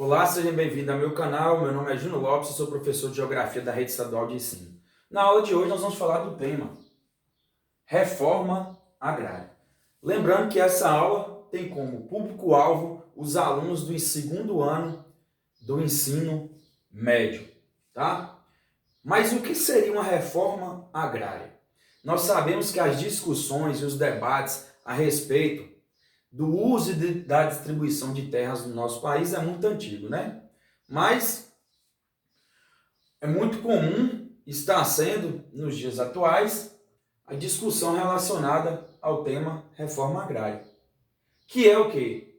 Olá, seja bem-vindo ao meu canal. Meu nome é Júnior Lopes, eu sou professor de Geografia da Rede Estadual de Ensino. Na aula de hoje nós vamos falar do tema Reforma Agrária. Lembrando que essa aula tem como público-alvo os alunos do segundo ano do ensino médio, tá? Mas o que seria uma reforma agrária? Nós sabemos que as discussões e os debates a respeito do uso e da distribuição de terras no nosso país é muito antigo, né? Mas é muito comum estar sendo, nos dias atuais, a discussão relacionada ao tema reforma agrária. Que é o quê?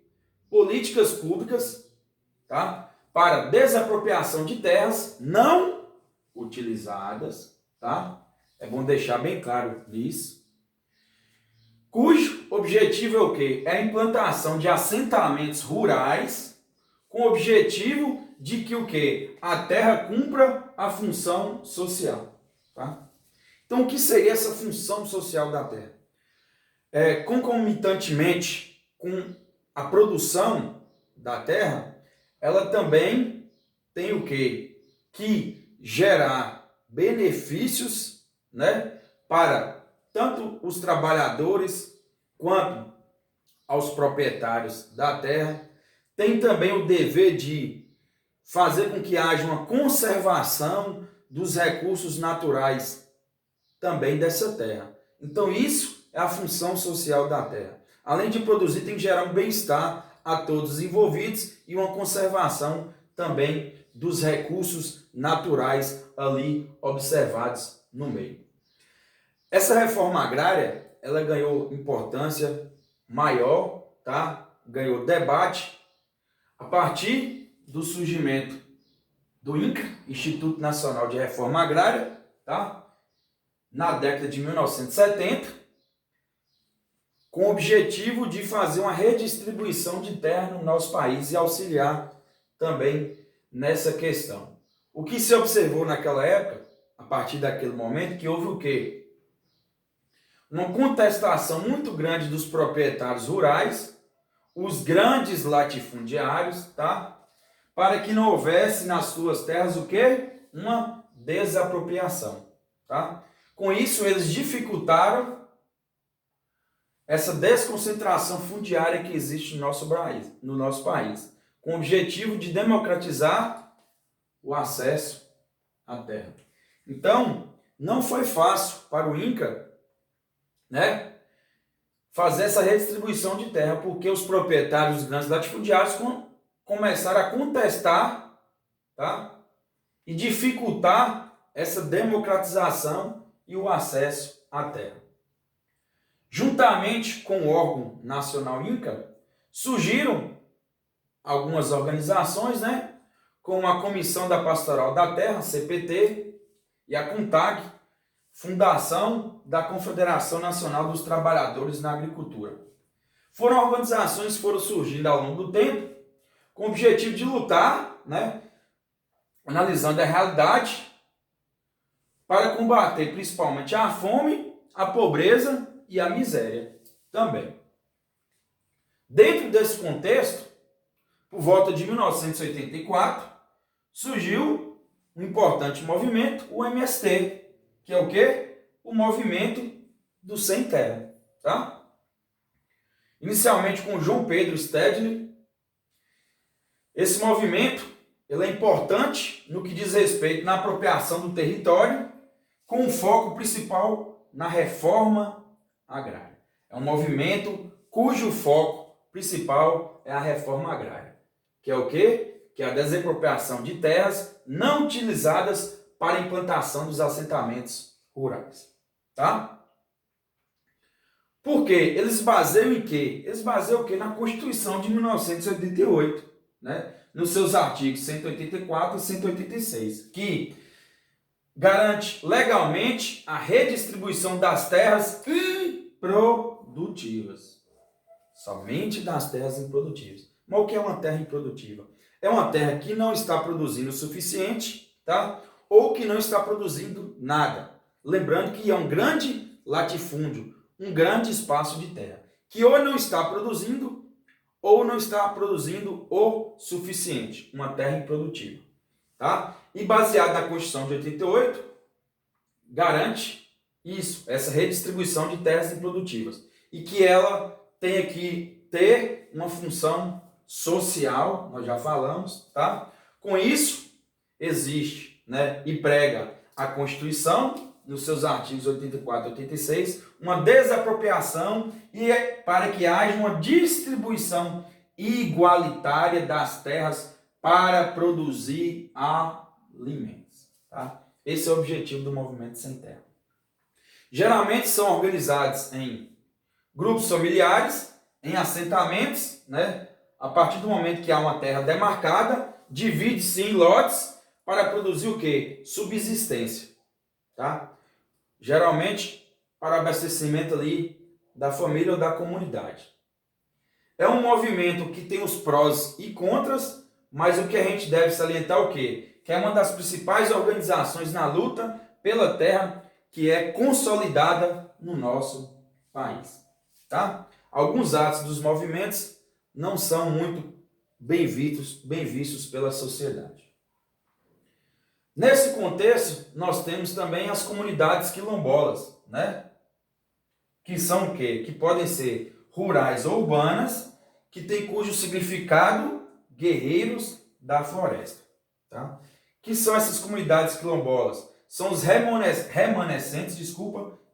Políticas públicas, tá? Para desapropriação de terras não utilizadas, tá? É bom deixar bem claro isso. Cujo objetivo é o quê? É a implantação de assentamentos rurais com o objetivo de que o quê? A terra cumpra a função social. Tá? Então, o que seria essa função social da terra? Concomitantemente com a produção da terra, ela também tem o quê? Que gerar benefícios, né, para tanto os trabalhadores quanto aos proprietários da terra. Tem também o dever de fazer com que haja uma conservação dos recursos naturais também dessa terra. Então isso é a função social da terra. Além de produzir, tem que gerar um bem-estar a todos os envolvidos e uma conservação também dos recursos naturais ali observados no meio. Essa reforma agrária, ela ganhou importância maior, tá? Ganhou debate a partir do surgimento do INCRA, Instituto Nacional de Reforma Agrária, tá? Na década de 1970, com o objetivo de fazer uma redistribuição de terra no nosso país e auxiliar também nessa questão. O que se observou naquela época, a partir daquele momento, que houve o quê? Uma contestação muito grande dos proprietários rurais, os grandes latifundiários, tá? Para que não houvesse nas suas terras o quê? Uma desapropriação, tá? Com isso, eles dificultaram essa desconcentração fundiária que existe no nosso país, com o objetivo de democratizar o acesso à terra. Então, não foi fácil para o INCRA, né, fazer essa redistribuição de terra, porque os proprietários dos grandes latifundiários começaram a contestar, tá, e dificultar essa democratização e o acesso à terra. Juntamente com o órgão nacional INCRA, surgiram algumas organizações, né, como a Comissão da Pastoral da Terra, CPT, e a CONTAG, Fundação da Confederação Nacional dos Trabalhadores na Agricultura. Foram organizações que foram surgindo ao longo do tempo com o objetivo de lutar, né, analisando a realidade para combater principalmente a fome, a pobreza e a miséria também. Dentro desse contexto, por volta de 1984, surgiu um importante movimento, o MST, que é o quê? O movimento do Sem Terra, tá? Inicialmente com João Pedro Stedley. Esse movimento, ele é importante no que diz respeito na apropriação do território, com um foco principal na reforma agrária. É um movimento cujo foco principal é a reforma agrária, que é o quê? Que é a desapropriação de terras não utilizadas para a implantação dos assentamentos rurais, tá? Por quê? Eles baseiam em quê? Eles baseiam o quê? Na Constituição de 1988, né? Nos seus artigos 184 e 186, que garante legalmente a redistribuição das terras improdutivas. Somente das terras improdutivas. Mas o que é uma terra improdutiva? É uma terra que não está produzindo o suficiente, tá? Ou que não está produzindo nada. Lembrando que é um grande latifúndio, um grande espaço de terra, que ou não está produzindo, ou não está produzindo o suficiente, uma terra improdutiva. Tá? E baseado na Constituição de 88, garante isso, essa redistribuição de terras improdutivas. E que ela tenha que ter uma função social, nós já falamos, tá? Com isso, existe, né, e prega a Constituição, nos seus artigos 84 e 86, uma desapropriação e para que haja uma distribuição igualitária das terras para produzir alimentos. Tá? Esse é o objetivo do Movimento Sem Terra. Geralmente são organizados em grupos familiares, em assentamentos, né? A partir do momento que há uma terra demarcada, divide-se em lotes para produzir o quê? Subsistência. Tá? Geralmente para abastecimento ali da família ou da comunidade. É um movimento que tem os prós e contras, mas o que a gente deve salientar é o quê? Que é uma das principais organizações na luta pela terra que é consolidada no nosso país. Tá? Alguns atos dos movimentos não são muito bem vistos pela sociedade. Nesse contexto, nós temos também as comunidades quilombolas, né? Que são o quê? Que podem ser rurais ou urbanas, que tem cujo significado guerreiros da floresta. Tá? Que são essas comunidades quilombolas? São os remanescentes,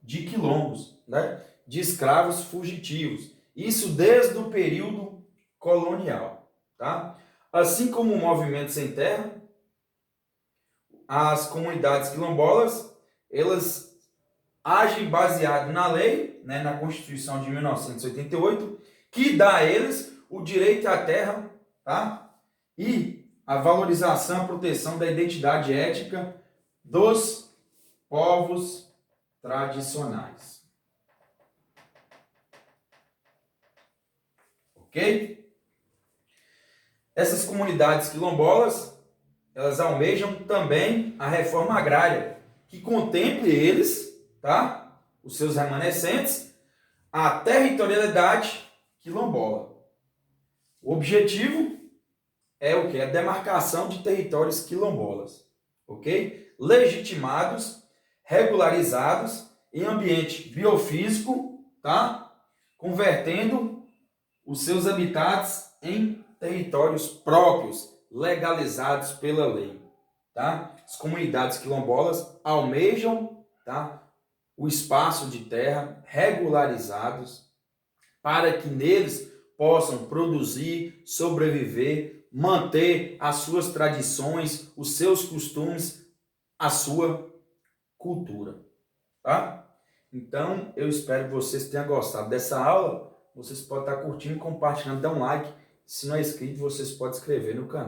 de quilombos, né? De escravos fugitivos. Isso desde o período colonial. Tá? Assim como o Movimento Sem Terra, as comunidades quilombolas, elas agem baseado na lei, né, na Constituição de 1988, que dá a eles o direito à terra, tá? E a valorização e proteção da identidade étnica dos povos tradicionais. Ok? Essas comunidades quilombolas, elas almejam também a reforma agrária, que contemple eles, tá? Os seus remanescentes, a territorialidade quilombola. O objetivo é o que? A demarcação de territórios quilombolas, ok? Legitimados, regularizados em ambiente biofísico, tá? Convertendo os seus habitats em territórios próprios, legalizados pela lei, tá? As comunidades quilombolas almejam, tá, o espaço de terra regularizados para que neles possam produzir, sobreviver, manter as suas tradições, os seus costumes, a sua cultura, tá? Então, eu espero que vocês tenham gostado dessa aula. Vocês podem estar curtindo, compartilhando, dá um like. Se não é inscrito, vocês podem inscrever no canal.